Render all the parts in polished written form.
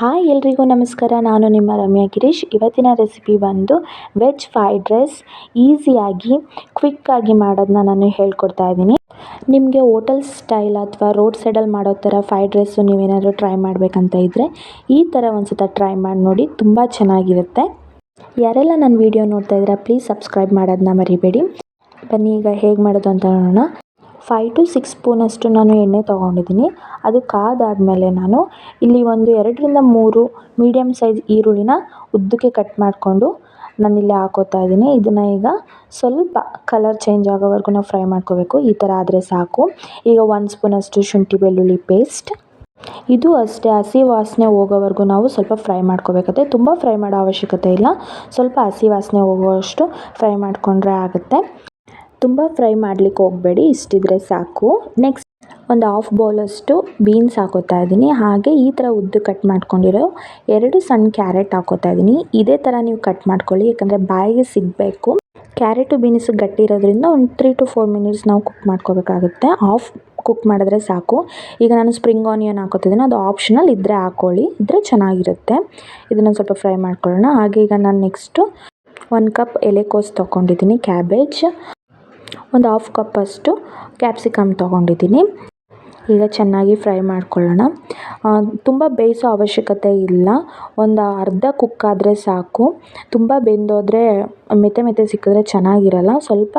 Hi ಎಲ್ರಿಗೂ ನಮಸ್ಕಾರ. ನಾನು ನಿಮ್ಮ ರಮ್ಯಾ ಗಿರೀಶ್. ಇವತ್ತಿನ ರೆಸಿಪಿ ಬಂದು ವೆಜ್ ಫ್ರೈಡ್ ರೈಸ್. ಈಸಿಯಾಗಿ ಕ್ವಿಕ್ಕಾಗಿ ಮಾಡೋದನ್ನ ನಾನು ಹೇಳ್ಕೊಡ್ತಾ ಇದ್ದೀನಿ. ನಿಮಗೆ ಹೋಟೆಲ್ ಸ್ಟೈಲ್ ಅಥವಾ ರೋಡ್ ಸೈಡಲ್ಲಿ ಮಾಡೋ ಥರ ಫ್ರೈಡ್ ರೈಸು ನೀವೇನಾದರೂ ಟ್ರೈ ಮಾಡಬೇಕಂತ ಇದ್ದರೆ ಈ ಥರ ಒಂದು ಸತ ಟ್ರೈ ಮಾಡಿ ನೋಡಿ, ತುಂಬ ಚೆನ್ನಾಗಿರುತ್ತೆ. ಯಾರೆಲ್ಲ ನನ್ನ ವಿಡಿಯೋ ನೋಡ್ತಾ ಇದ್ದೀರಾ ಪ್ಲೀಸ್ ಸಬ್ಸ್ಕ್ರೈಬ್ ಮಾಡೋದನ್ನ ಮರಿಬೇಡಿ. ಬನ್ನಿ ಈಗ ಹೇಗೆ ಮಾಡೋದು ಅಂತ ನೋಡೋಣ. 5 to 6 ಸ್ಪೂನಷ್ಟು ನಾನು ಎಣ್ಣೆ ತೊಗೊಂಡಿದ್ದೀನಿ. ಅದು ಕಾದಾದಮೇಲೆ ನಾನು ಇಲ್ಲಿ ಒಂದು 2ರಿಂದ 3 ಮೀಡಿಯಮ್ ಸೈಜ್ ಈರುಳ್ಳಿನ ಉದ್ದಕ್ಕೆ ಕಟ್ ಮಾಡಿಕೊಂಡು ನಾನಿಲ್ಲಿ ಹಾಕೋತಾ ಇದ್ದೀನಿ. ಇದನ್ನು ಈಗ ಸ್ವಲ್ಪ ಕಲರ್ ಚೇಂಜ್ ಆಗೋವರೆಗೂ ನಾವು ಫ್ರೈ ಮಾಡ್ಕೋಬೇಕು. ಈ ಥರ ಆದರೆ ಸಾಕು. ಈಗ 1 ಸ್ಪೂನಷ್ಟು ಶುಂಠಿ ಬೆಳ್ಳುಳ್ಳಿ ಪೇಸ್ಟ್. ಇದು ಅಷ್ಟೇ, ಹಸಿ ವಾಸನೆ ಹೋಗೋವರೆಗೂ ನಾವು ಸ್ವಲ್ಪ ಫ್ರೈ ಮಾಡ್ಕೋಬೇಕಾಗುತ್ತೆ. ತುಂಬ ಫ್ರೈ ಮಾಡೋ ಅವಶ್ಯಕತೆ ಇಲ್ಲ, ಸ್ವಲ್ಪ ಹಸಿ ವಾಸನೆ ಹೋಗುವಷ್ಟು ಫ್ರೈ ಮಾಡಿಕೊಂಡ್ರೆ ಆಗುತ್ತೆ. ತುಂಬ ಫ್ರೈ ಮಾಡಲಿಕ್ಕೆ ಹೋಗಬೇಡಿ, ಇಷ್ಟಿದ್ರೆ ಸಾಕು. ನೆಕ್ಸ್ಟ್ ಒಂದು ಹಾಫ್ ಬೌಲಷ್ಟು ಬೀನ್ಸ್ ಹಾಕೋತಾ ಇದ್ದೀನಿ. ಹಾಗೆ ಈ ಥರ ಉದ್ದು ಕಟ್ ಮಾಡ್ಕೊಂಡಿರೋ 2 ಸಣ್ಣ ಕ್ಯಾರೆಟ್ ಹಾಕೋತಾ ಇದ್ದೀನಿ. ಇದೇ ಥರ ನೀವು ಕಟ್ ಮಾಡ್ಕೊಳ್ಳಿ, ಯಾಕಂದರೆ ಬಾಯಿಗೆ ಸಿಗಬೇಕು. ಕ್ಯಾರೆಟು ಬೀನ್ಸ್ ಗಟ್ಟಿ ಇರೋದ್ರಿಂದ ಒಂದು 3 to 4 ಮಿನಿಟ್ಸ್ ನಾವು ಕುಕ್ ಮಾಡ್ಕೋಬೇಕಾಗುತ್ತೆ. ಹಾಫ್ ಕುಕ್ ಮಾಡಿದ್ರೆ ಸಾಕು. ಈಗ ನಾನು ಸ್ಪ್ರಿಂಗ್ ಆನಿಯನ್ ಹಾಕೋತಿದ್ದೀನಿ, ಅದು ಆಪ್ಷನಲ್, ಇದ್ದರೆ ಹಾಕ್ಕೊಳ್ಳಿ, ಇದ್ದರೆ ಚೆನ್ನಾಗಿರುತ್ತೆ. ಇದನ್ನು ಸ್ವಲ್ಪ ಫ್ರೈ ಮಾಡ್ಕೊಳ್ಳೋಣ. ಹಾಗೆ ಈಗ ನಾನು ನೆಕ್ಸ್ಟು 1 ಕಪ್ ಎಲೆಕೋಸು ತೊಗೊಂಡಿದ್ದೀನಿ, ಕ್ಯಾಬೇಜ್, ಒಂದು ಹಾಫ್ ಕಪ್ಪಷ್ಟು ಕ್ಯಾಪ್ಸಿಕಮ್ ತೊಗೊಂಡಿದ್ದೀನಿ. ಈಗ ಚೆನ್ನಾಗಿ ಫ್ರೈ ಮಾಡ್ಕೊಳ್ಳೋಣ. ತುಂಬ ಬೇಯಿಸೋ ಅವಶ್ಯಕತೆ ಇಲ್ಲ, ಒಂದು ಅರ್ಧ ಕುಕ್ ಆದರೆ ಸಾಕು. ತುಂಬ ಬೆಂದೋದ್ರೆ ಮೆತ್ತೆ ಸಿಕ್ಕಿದ್ರೆ ಚೆನ್ನಾಗಿರಲ್ಲ, ಸ್ವಲ್ಪ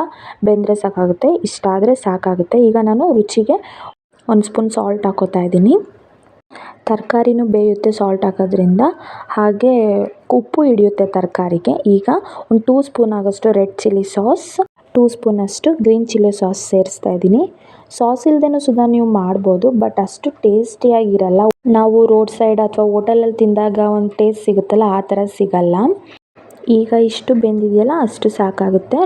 ಬೆಂದರೆ ಸಾಕಾಗುತ್ತೆ. ಇಷ್ಟಾದರೆ ಸಾಕಾಗುತ್ತೆ. ಈಗ ನಾನು ರುಚಿಗೆ 1 ಸ್ಪೂನ್ ಸಾಲ್ಟ್ ಹಾಕೋತಾ ಇದ್ದೀನಿ. ತರಕಾರಿನೂ ಬೇಯುತ್ತೆ ಸಾಲ್ಟ್ ಹಾಕೋದ್ರಿಂದ, ಹಾಗೆ ಉಪ್ಪು ಹಿಡಿಯುತ್ತೆ ತರಕಾರಿಗೆ. ಈಗ ಒಂದು 2 ಸ್ಪೂನ್ ಆಗೋಷ್ಟು ರೆಡ್ ಚಿಲ್ಲಿ ಸಾಸ್, 2 ಸ್ಪೂನಷ್ಟು ಗ್ರೀನ್ ಚಿಲ್ಲಿ ಸಾಸ್ ಸೇರಿಸ್ತಾ ಇದ್ದೀನಿ. ಸಾಸ್ ಇಲ್ಲದೇನೂ ಸುಧಾ ನೀವು ಮಾಡ್ಬೋದು, ಬಟ್ ಅಷ್ಟು ಟೇಸ್ಟಿಯಾಗಿರಲ್ಲ. ನಾವು ರೋಡ್ ಸೈಡ್ ಅಥವಾ ಹೋಟೆಲಲ್ಲಿ ತಿಂದಾಗ ಒಂದು ಟೇಸ್ಟ್ ಸಿಗುತ್ತಲ್ಲ, ಆ ಥರ ಸಿಗಲ್ಲ. ಈಗ ಇಷ್ಟು ಬೆಂದಿದೆಯಲ್ಲ ಅಷ್ಟು ಸಾಕಾಗುತ್ತೆ.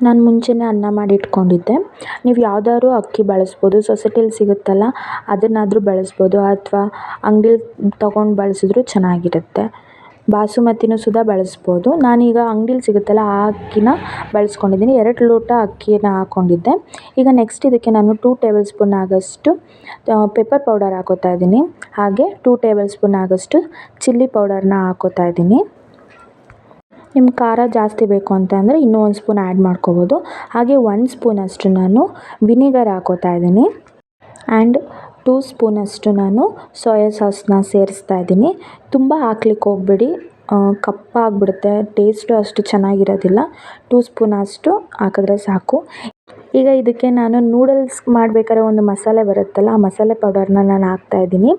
ನಾನು ಮುಂಚೆನೇ ಅನ್ನ ಮಾಡಿ ಇಟ್ಕೊಂಡಿದ್ದೆ. ನೀವು ಯಾವ್ದಾದ್ರು ಅಕ್ಕಿ ಬಳಸ್ಬೋದು, ಸೊಸೈಟಿಲಿ ಸಿಗುತ್ತಲ್ಲ ಅದನ್ನಾದರೂ ಬಳಸ್ಬೋದು, ಅಥವಾ ಅಂಗಡಿಲಿ ತೊಗೊಂಡು ಬಳಸಿದ್ರು ಚೆನ್ನಾಗಿರುತ್ತೆ. ಬಾಸುಮತಿನೂ ಸುಧಾ ಬಳಸ್ಬೋದು. ನಾನೀಗ ಅಂಗಡಿಲಿ ಸಿಗುತ್ತಲ್ಲ ಆ ಅಕ್ಕಿನ ಬಳಸ್ಕೊಂಡಿದ್ದೀನಿ. 2 ಲೋಟ ಅಕ್ಕಿಯನ್ನು ಹಾಕ್ಕೊಂಡಿದ್ದೆ. ಈಗ ನೆಕ್ಸ್ಟ್ ಇದಕ್ಕೆ ನಾನು 2 ಟೇಬಲ್ ಸ್ಪೂನ್ ಆಗೋಷ್ಟು ಪೆಪ್ಪರ್ ಪೌಡರ್ ಹಾಕೋತಾ ಇದ್ದೀನಿ. ಹಾಗೆ 2 ಟೇಬಲ್ ಸ್ಪೂನ್ ಆಗೋಷ್ಟು ಚಿಲ್ಲಿ ಪೌಡರ್ನ ಹಾಕೋತಾ ಇದ್ದೀನಿ. ನಿಮ್ಗೆ ಖಾರ ಜಾಸ್ತಿ ಬೇಕು ಅಂತ ಅಂದರೆ ಇನ್ನೂ 1 ಸ್ಪೂನ್ ಆ್ಯಡ್ ಮಾಡ್ಕೋಬೋದು. ಹಾಗೆ 1 ಸ್ಪೂನಷ್ಟು ನಾನು ವಿನಿಗರ್ ಹಾಕೋತಾ ಇದ್ದೀನಿ. ಆ್ಯಂಡ್ 2 ಸ್ಪೂನಷ್ಟು ನಾನು ಸೋಯಾ ಸಾಸನ್ನ ಸೇರಿಸ್ತಾ ಇದ್ದೀನಿ. ತುಂಬ ಹಾಕ್ಲಿಕ್ಕೆ ಹೋಗಬೇಡಿ, ಕಪ್ಪಾಗಿಬಿಡುತ್ತೆ, ಟೇಸ್ಟು ಅಷ್ಟು ಚೆನ್ನಾಗಿರೋದಿಲ್ಲ. 2 ಸ್ಪೂನ್ ಅಷ್ಟು ಹಾಕಿದ್ರೆ ಸಾಕು. ಈಗ ಇದಕ್ಕೆ ನಾನು ನೂಡಲ್ಸ್ ಮಾಡಬೇಕಾದ್ರೆ ಒಂದು ಮಸಾಲೆ ಬರುತ್ತಲ್ಲ, ಆ ಮಸಾಲೆ ಪೌಡರ್ನ ನಾನು ಹಾಕ್ತಾಯಿದ್ದೀನಿ.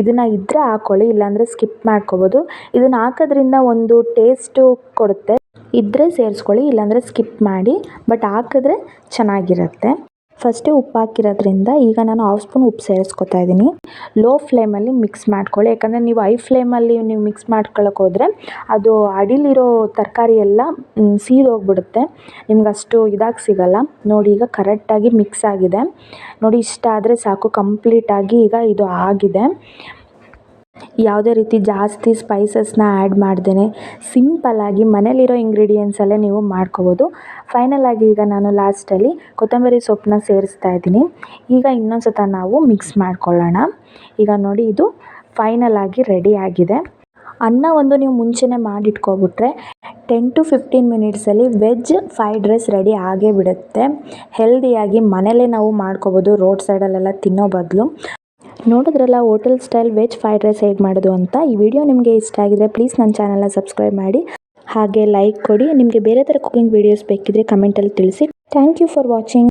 ಇದನ್ನು ಇದ್ದರೆ ಹಾಕ್ಕೊಳ್ಳಿ, ಇಲ್ಲಾಂದರೆ ಸ್ಕಿಪ್ ಮಾಡ್ಕೋಬೋದು. ಇದನ್ನು ಹಾಕೋದ್ರಿಂದ ಒಂದು ಟೇಸ್ಟು ಕೊಡುತ್ತೆ. ಇದ್ದರೆ ಸೇರಿಸ್ಕೊಳ್ಳಿ, ಇಲ್ಲಾಂದರೆ ಸ್ಕಿಪ್ ಮಾಡಿ, ಬಟ್ ಹಾಕಿದ್ರೆ ಚೆನ್ನಾಗಿರುತ್ತೆ. ಫಸ್ಟೇ ಉಪ್ಪು ಹಾಕಿರೋದ್ರಿಂದ ಈಗ ನಾನು ಹಾಫ್ ಸ್ಪೂನ್ ಉಪ್ಪು ಸೇರಿಸ್ಕೊತಾ ಇದ್ದೀನಿ. ಲೋ ಫ್ಲೇಮಲ್ಲಿ ಮಿಕ್ಸ್ ಮಾಡ್ಕೊಳ್ಳಿ, ಯಾಕಂದರೆ ನೀವು ಹೈ ಫ್ಲೇಮಲ್ಲಿ ನೀವು ಮಿಕ್ಸ್ ಮಾಡ್ಕೊಳ್ಳೋಕೆ ಹೋದರೆ ಅದು ಅಡಿಲಿರೋ ತರಕಾರಿ ಎಲ್ಲ ಸೀದೋಗ್ಬಿಡುತ್ತೆ, ನಿಮ್ಗೆ ಅಷ್ಟು ಇದಾಗಿ ಸಿಗಲ್ಲ. ನೋಡಿ ಈಗ ಕರೆಕ್ಟಾಗಿ ಮಿಕ್ಸ್ ಆಗಿದೆ. ನೋಡಿ ಇಷ್ಟ ಆದರೆ ಸಾಕು, ಕಂಪ್ಲೀಟಾಗಿ ಈಗ ಇದು ಆಗಿದೆ. ಯಾವುದೇ ರೀತಿ ಜಾಸ್ತಿ ಸ್ಪೈಸಸ್ನ ಆ್ಯಡ್ ಮಾಡ್ದೇ ಸಿಂಪಲ್ಲಾಗಿ ಮನೇಲಿರೋ ಇಂಗ್ರೀಡಿಯೆಂಟ್ಸಲ್ಲೇ ನೀವು ಮಾಡ್ಕೋಬೋದು. ಫೈನಲಾಗಿ ಈಗ ನಾನು ಲಾಸ್ಟಲ್ಲಿ ಕೊತ್ತಂಬರಿ ಸೊಪ್ಪನ್ನ ಸೇರಿಸ್ತಾ ಇದ್ದೀನಿ. ಈಗ ಇನ್ನೊಂದು ಸತ ನಾವು ಮಿಕ್ಸ್ ಮಾಡ್ಕೊಳ್ಳೋಣ. ಈಗ ನೋಡಿ ಇದು ಫೈನಲಾಗಿ ರೆಡಿ ಆಗಿದೆ. ಅನ್ನ ಒಂದು ನೀವು ಮುಂಚೆನೇ ಮಾಡಿಟ್ಕೊಬಿಟ್ರೆ 10 to 15 ಮಿನಿಟ್ಸಲ್ಲಿ ವೆಜ್ ಫ್ರೈಡ್ ರೈಸ್ ರೆಡಿ ಆಗೇ ಬಿಡುತ್ತೆ. ಹೆಲ್ದಿಯಾಗಿ ಮನೇಲೇ ನಾವು ಮಾಡ್ಕೋಬೋದು, ರೋಡ್ ಸೈಡಲ್ಲೆಲ್ಲ ತಿನ್ನೋ ಬದಲು. ನೋಡಿದ್ರಲ್ಲ hotel style veg fried rice ಹೇಗೆ ಮಾಡೋದು ಅಂತ. ಈ ವಿಡಿಯೋ ನಿಮಗೆ ಇಷ್ಟ ಆಗಿದ್ರೆ ಪ್ಲೀಸ್ ನನ್ನ ಚಾನಲ್ನ ಸಬ್ಸ್ಕ್ರೈಬ್ ಮಾಡಿ, ಹಾಗೆ ಲೈಕ್ ಕೊಡಿ. ನಿಮಗೆ ಬೇರೆ ಥರ ಕುಕಿಂಗ್ ವೀಡಿಯೋಸ್ ಬೇಕಿದ್ರೆ ಕಮೆಂಟಲ್ಲಿ ತಿಳಿಸಿ. Thank you for watching.